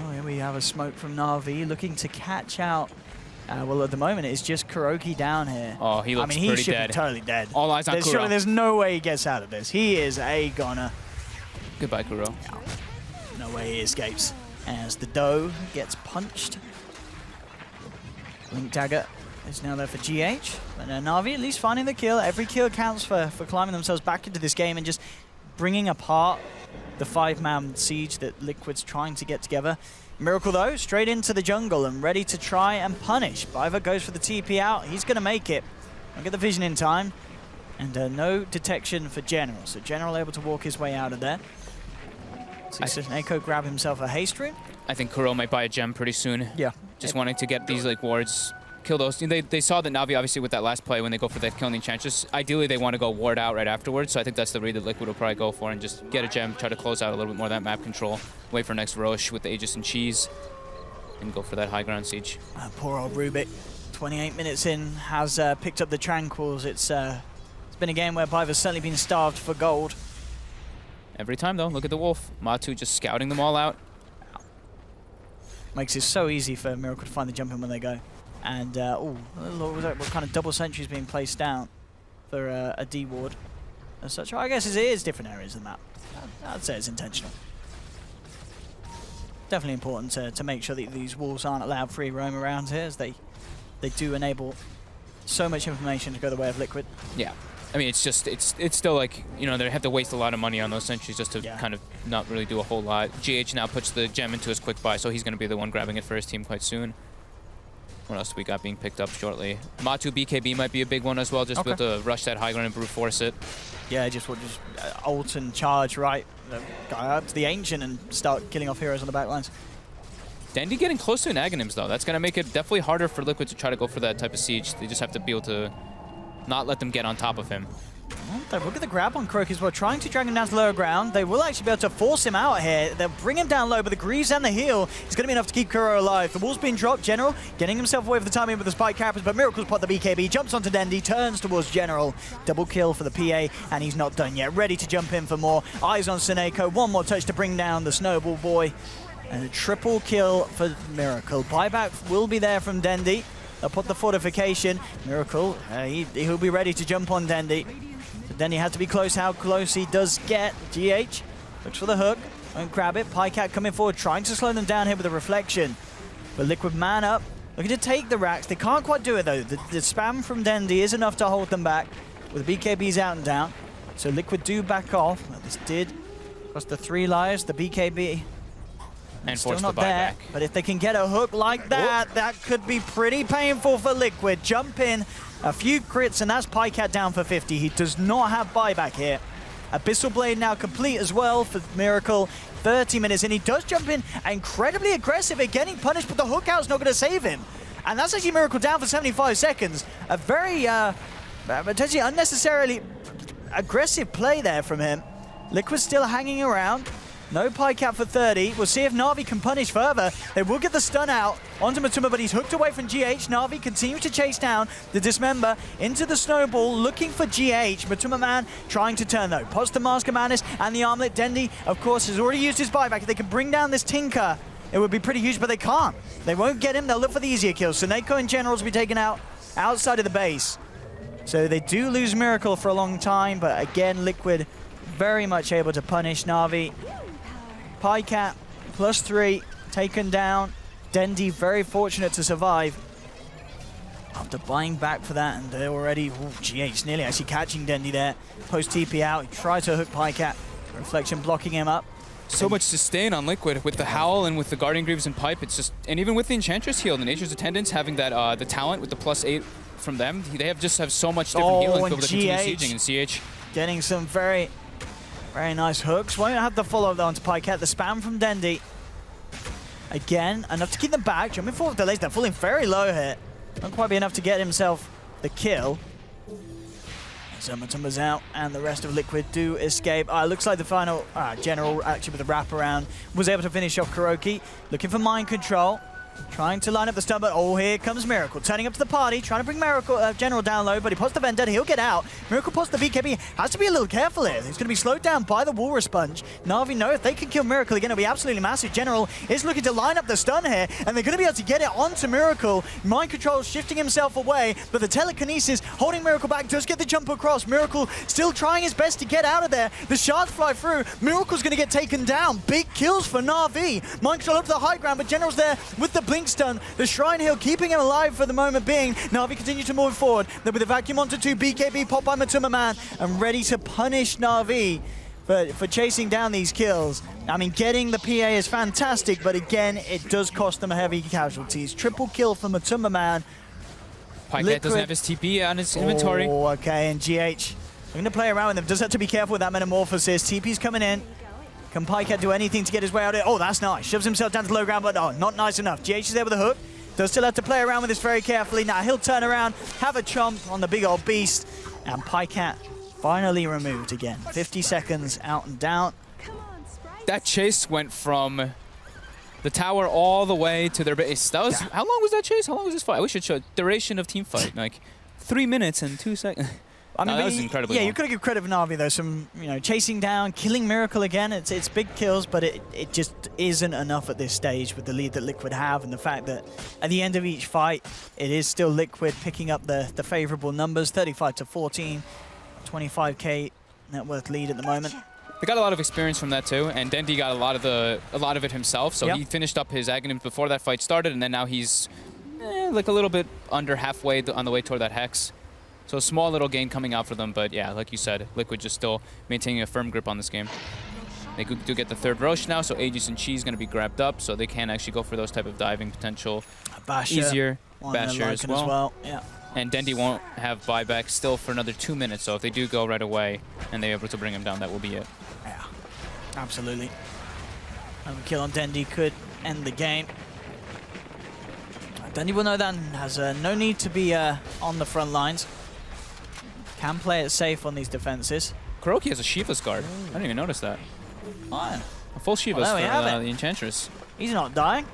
Oh, here we have a smoke from Na'Vi looking to catch out. Well, at the moment, it's just Kuroki down here. Oh, he looks he pretty should dead. Be totally dead. All eyes on Kuro. Surely there's no way he gets out of this. He is a goner. Goodbye, Kuro. No way he escapes. As the doe gets punched. Blink Dagger is now there for GH. But Na'Vi at least finding the kill. Every kill counts for climbing themselves back into this game and just bringing apart the 5-man siege that Liquid's trying to get together. Miracle, though, straight into the jungle and ready to try and punish. Biva goes for the TP out. He's going to make it. I'll get the vision in time. And no detection for General. So General able to walk his way out of there. So Echo grab himself a haste rune. I think Kuro might buy a gem pretty soon. Yeah. Just wanting to get these wards, kill those. They saw that Na'Vi obviously with that last play when they go for that killing the Enchantress. Ideally they want to go ward out right afterwards. So I think that's the read that Liquid will probably go for and just get a gem, try to close out a little bit more of that map control. Wait for next Roche with the Aegis and Cheese, and go for that high ground siege. Poor old Rubik, 28 minutes in, has picked up the Tranquils. It's been a game where Biva's certainly been starved for gold. Every time though, look at the Wolf. Matu just scouting them all out. Makes it so easy for Miracle to find the jump in when they go. And, what kind of double sentries being placed down for a D ward as such? I guess it is different areas than that. I'd say it's intentional. Definitely important to make sure that these walls aren't allowed free roam around here, as they do enable so much information to go the way of Liquid. Yeah. I mean, it's just, it's still like, you know, they have to waste a lot of money on those sentries just to kind of not really do a whole lot. GH now puts the gem into his quick buy, so he's going to be the one grabbing it for his team quite soon. What else do we got being picked up shortly? Matu BKB might be a big one as well, just with the rush that high ground and brute force it. Yeah, just ult and charge right, go up to the Ancient and start killing off heroes on the backlines. Dendy getting close to an Aghanims though. That's going to make it definitely harder for Liquid to try to go for that type of siege. They just have to be able to not let them get on top of him. They look at the grab on Croak as well, trying to drag him down to lower ground. They will actually be able to force him out here. They'll bring him down low, but the Greaves and the heal is going to be enough to keep Kuro alive. The wall's being dropped. General getting himself away for the timing with the spike carriers, but Miracle's pot the BKB, jumps onto Dendy, turns towards General. Double kill for the PA, and he's not done yet. Ready to jump in for more. Eyes on Seneko. One more touch to bring down the Snowball Boy. And a triple kill for Miracle. Buyback will be there from Dendy. They'll put the fortification. Miracle, he'll be ready to jump on Dendy. So Dendy has to be close. How close he does get. GH looks for the hook. Won't grab it. Pycat coming forward, trying to slow them down here with a reflection. But Liquid man up, looking to take the racks. They can't quite do it though. The spam from Dendy is enough to hold them back. With the BKBs out and down. So Liquid do back off. Well, this did cost the 3 lives. The BKB. And still force not the there, buyback. but if they can get a hook like that, that could be pretty painful for Liquid. Jump in, a few crits, and that's Pycat down for 50. He does not have buyback here. Abyssal Blade now complete as well for Miracle. 30 minutes, and he does jump in, incredibly aggressive at getting punished, but the hook out's not going to save him. And that's actually Miracle down for 75 seconds. A very, potentially unnecessarily aggressive play there from him. Liquid still hanging around. No Pycat for 30. We'll see if Na'Vi can punish further. They will get the stun out onto Matuma, but he's hooked away from GH. Na'Vi continues to chase down the Dismember into the Snowball, looking for GH. Matuma Man trying to turn though. Pots the Mask of Madness and the Armlet. Dendy, of course, has already used his buyback. If they can bring down this Tinker, it would be pretty huge, but they can't. They won't get him. They'll look for the easier kills. Seneko and General will be taken out outside of the base. So they do lose Miracle for a long time, but again, Liquid very much able to punish Na'Vi. Pycat, +3, taken down. Dendy very fortunate to survive. After buying back for that, and they're already, GH nearly actually catching Dendy there. Post TP out, he tried to hook Pycat. Reflection blocking him up. So much sustain on Liquid with the Howl and with the Guardian Greaves and Pipe. It's just, and even with the Enchantress heal, the Nature's Attendants having that the talent with the +8 from them, they have so much different healing over the continued sieging and CH. Getting some very nice hooks. Won't have the follow though onto Pycat. The spam from Dendy. Again, enough to keep them back. Jumping forward delays. They're falling very low here. Won't quite be enough to get himself the kill. Zumatuma's out, and the rest of Liquid do escape. Looks like the final General, actually with the wraparound, was able to finish off Kuroki. Looking for mind control. Trying to line up the stun, but here comes Miracle. Turning up to the party, trying to bring General down low, but he pots the Vendetta, he'll get out. Miracle pots the BKB, has to be a little careful here. He's going to be slowed down by the Walrus Sponge. Na'Vi know if they can kill Miracle again, it'll be absolutely massive. General is looking to line up the stun here, and they're going to be able to get it onto Miracle. Mind Control shifting himself away, but the Telekinesis holding Miracle back, does get the jump across. Miracle still trying his best to get out of there. The shards fly through. Miracle's going to get taken down. Big kills for Na'Vi. Mind Control up to the high ground, but General's there with the Blink Stun. The Shrine Heal keeping him alive for the moment being. Na'Vi continue to move forward. They're with the Vacuum onto 2. BKB popped by Matuma Man and ready to punish Na'Vi for chasing down these kills. I mean, getting the PA is fantastic, but again, it does cost them heavy casualties. Triple kill for Matuma Man. Pycat doesn't have his TP on his inventory. Oh, okay, and GH looking to play around with them. Does have to be careful with that Metamorphosis. TP's coming in. Can Pycat do anything to get his way out of it? Oh, that's nice. Shoves himself down to the low ground, but no, not nice enough. GH is there with a hook. Does still have to play around with this very carefully. Now he'll turn around, have a chomp on the big old beast, and Pycat finally removed again. 50 seconds out and down. That chase went from the tower all the way to their base. That was, how long was that chase? How long was this fight? I wish it showed duration of team fight. Like 3 minutes and 2 seconds. I mean, that was incredibly long. you could give credit for Na'Vi though. Some, chasing down, killing Miracle again. It's big kills, but it just isn't enough at this stage with the lead that Liquid have, and the fact that at the end of each fight, it is still Liquid picking up the favorable numbers, 35-14, 25k net worth lead at the moment. They got a lot of experience from that too, and Dendi got a lot of it himself. So he finished up his Aghanim before that fight started, and then now he's like a little bit under halfway on the way toward that Hex. So a small little gain coming out for them, but yeah, like you said, Liquid just still maintaining a firm grip on this game. They do get the third Rosh now, so Aegis and Chi is going to be grabbed up, so they can actually go for those type of diving potential. Basher, easier. Basher as well. Yeah. And Dendi won't have buyback still for another 2 minutes, so if they do go right away and they're able to bring him down, that will be it. Yeah, absolutely. And a kill on Dendi could end the game. Dendi will know that and has no need to be on the front lines. Can play it safe on these defenses. Kuroki has a Shiva's guard. I didn't even notice that. Oh. A full Shiva's for the Enchantress. He's not dying.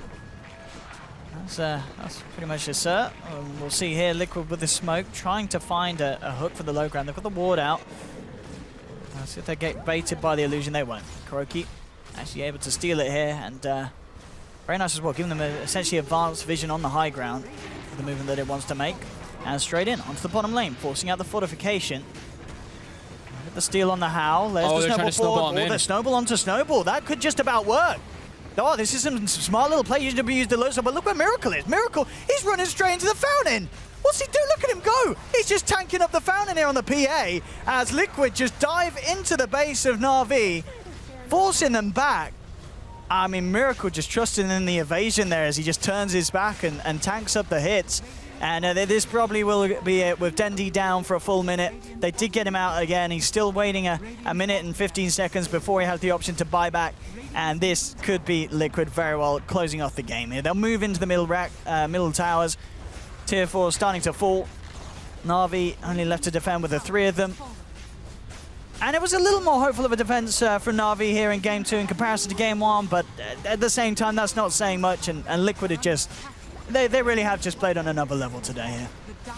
That's pretty much a cert. We'll see here Liquid with the smoke, trying to find a hook for the low ground. They've got the ward out. Let's see if they get baited by the illusion. They won't. Kuroki actually able to steal it here, and very nice as well, giving them essentially advanced vision on the high ground for the movement that it wants to make. And straight in onto the bottom lane, forcing out the fortification. Get the steal on the Howl. There's the snowball forward. The snowball onto snowball. That could just about work. Oh, this is some smart little play. Used to be used a lot, but look where Miracle is. Miracle, he's running straight into the fountain. What's he doing? Look at him go. He's just tanking up the fountain here on the PA as Liquid just dive into the base of Na'Vi, forcing them back. I mean, Miracle just trusting in the evasion there as he just turns his back and tanks up the hits. And this probably will be it with Dendi down for a full minute. They did get him out again. He's still waiting a minute and 15 seconds before he has the option to buy back. And this could be Liquid very well closing off the game here. They'll move into the middle towers. Tier 4 starting to fall. Na'Vi only left to defend with the 3 of them. And it was a little more hopeful of a defense from Na'Vi here in Game 2 in comparison to Game 1. But at the same time, that's not saying much. And Liquid are just... They really have just played on another level today here.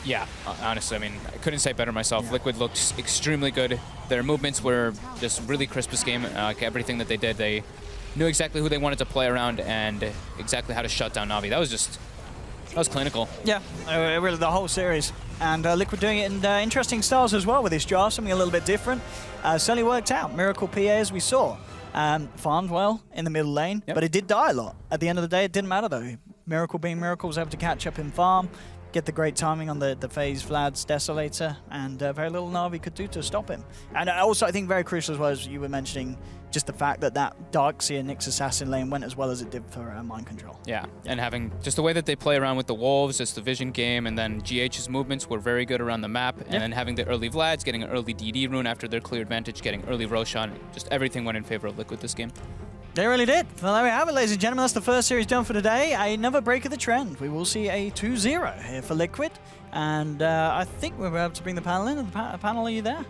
Yeah, honestly, I mean, I couldn't say better myself. Yeah. Liquid looked extremely good. Their movements were just really crisp this game. Everything that they did, they knew exactly who they wanted to play around and exactly how to shut down Na'Vi. That was clinical. Yeah, really the whole series. And Liquid doing it in interesting styles as well with this draft, something a little bit different. Certainly worked out. Miracle PA, as we saw, farmed well in the middle lane, but it did die a lot. At the end of the day, it didn't matter though. Miracle being Miracle was able to catch up in farm, get the great timing on the phase Vlad's Desolator, and very little Na'Vi could do to stop him. And also, I think very crucial as well, as you were mentioning, just the fact that Darkseer Nyx Assassin lane went as well as it did for Mind Control. Yeah, and having just the way that they play around with the Wolves, just the vision game, and then GH's movements were very good around the map, and then having the early Vlads, getting an early DD rune after their clear advantage, getting early Roshan, just everything went in favor of Liquid this game. They really did. Well, there we have it, ladies and gentlemen. That's the first series done for today. Another break of the trend. We will see a 2-0 here for Liquid. And I think we're able to bring the panel in. The panel, are you there?